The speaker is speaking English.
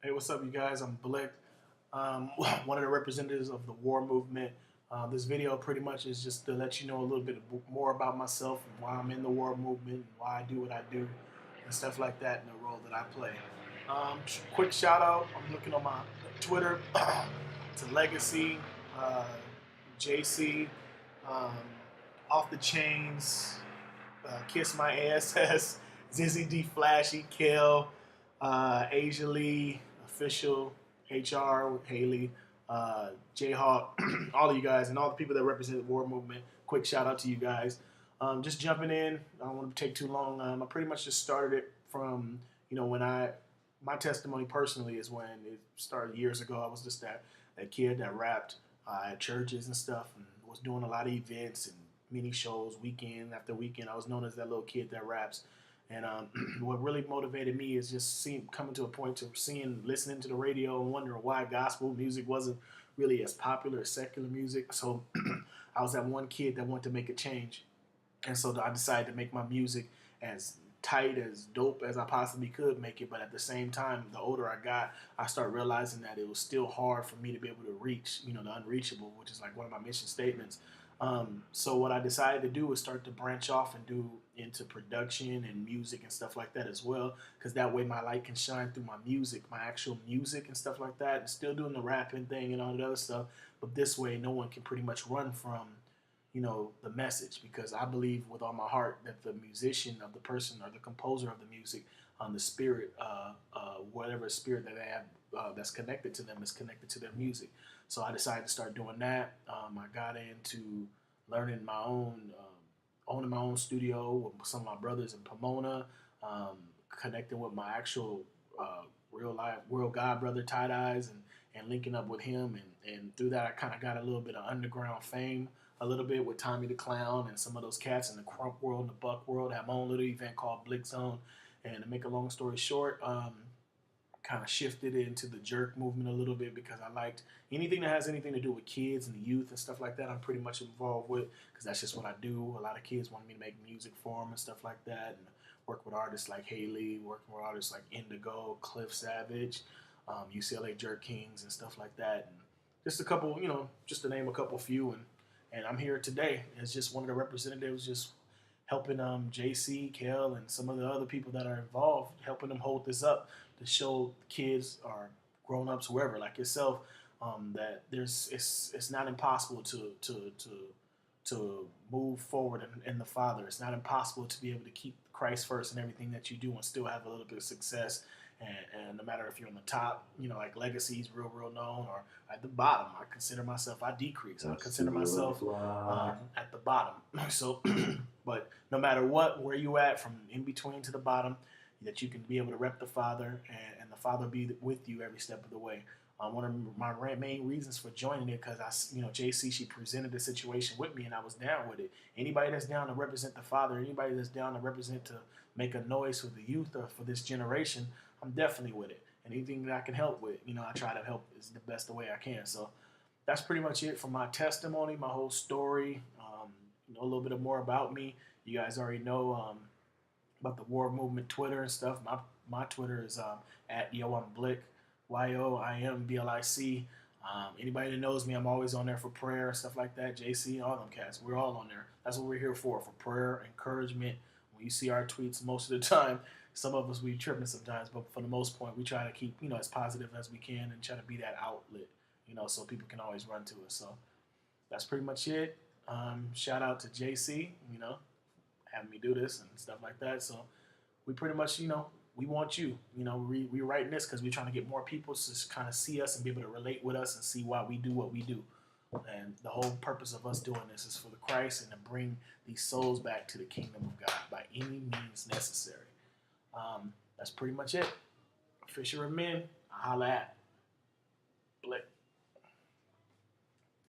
Hey, what's up, you guys? I'm Blic, one of the representatives of the war movement. This video pretty much is just to let you know a little bit more about myself and why I'm in the war movement and why I do what I do and stuff like that and the role that I play. Quick shout out, I'm looking on my Twitter to Legacy, uh, JC, um, Off the Chains, Kiss My ASS, Zizzy D Flashy, Kill, Asia Lee, Official, HR with Haley, Jayhawk, all of you guys, and all the people that represent the war movement. Quick shout out to you guys. Just jumping in, I don't want to take too long. I pretty much just started it from, when my testimony personally is when it started years ago. I was just that kid that rapped at churches and stuff and was doing a lot of events and mini shows weekend after weekend. I was known as that little kid that raps. And what really motivated me is just coming to a point to listening to the radio and wondering why gospel music wasn't really as popular as secular music. So I was that one kid that wanted to make a change. And so I decided to make my music as tight, as dope as I possibly could make it. But at the same time, the older I got, I started realizing that it was still hard for me to be able to reach, the unreachable, which is like one of my mission statements. So what I decided to do was start to branch off and do into production and music and stuff like that as well, because that way my light can shine through my music, my actual music and stuff like that, and still doing the rapping thing and all that other stuff. But this way, no one can pretty much run from, the message, because I believe with all my heart that the musician of the person or the composer of the music, the spirit, whatever spirit that they have that's connected to them is connected to their music. So I decided to start doing that. I got into learning owning my own studio with some of my brothers in Pomona, connecting with my actual real God brother Tight Eyes and linking up with him. And through that, I kind of got a little bit of underground fame, a little bit with Tommy the Clown and some of those cats in the Crump world and the Buck world. I had my own little event called Blic Zone. And to make a long story short, kind of shifted into the jerk movement a little bit because I liked anything that has anything to do with kids and the youth and stuff like that. I'm pretty much involved with, because that's just what I do. A lot of kids wanted me to make music for them and stuff like that, and work with artists like Haley, working with artists like Indigo, Cliff Savage, UCLA Jerk Kings and stuff like that. And just a couple, just to name a couple few. And I'm here today as just one of the representatives, just helping JC, Kel, and some of the other people that are involved, helping them hold this up to show kids or grown-ups, whoever, like yourself, that it's not impossible to move forward in the Father. It's not impossible to be able to keep Christ first in everything that you do and still have a little bit of success. And no matter if you're on the top, like Legacy's real known, or at the bottom, I consider myself, I decrease. I consider myself at the bottom. So, but no matter where you at, from in between to the bottom, that you can be able to rep the Father and the Father be with you every step of the way. One of my main reasons for joining it, because JC, she presented the situation with me and I was down with it. Anybody that's down to represent the Father, anybody that's down to represent, to make a noise for the youth or for this generation, I'm definitely with it. And anything that I can help with, I try to help is the best way I can. So that's pretty much it for my testimony, my whole story. A little bit more about me. You guys already know about the war movement Twitter and stuff. My Twitter is at YoImBlic, YoImBlic. Anybody that knows me, I'm always on there for prayer and stuff like that. JC, all them cats, we're all on there. That's what we're here for prayer, encouragement. When you see our tweets, most of the time, some of us, we tripping sometimes, but for the most part, we try to keep, as positive as we can and try to be that outlet, so people can always run to us. So that's pretty much it. Shout out to JC, having me do this and stuff like that. So we pretty much, we want you. We're writing this because we're trying to get more people to kind of see us and be able to relate with us and see why we do what we do. And the whole purpose of us doing this is for the Christ and to bring these souls back to the kingdom of God by any means necessary. That's pretty much it. Fisher of men, holla at Blic.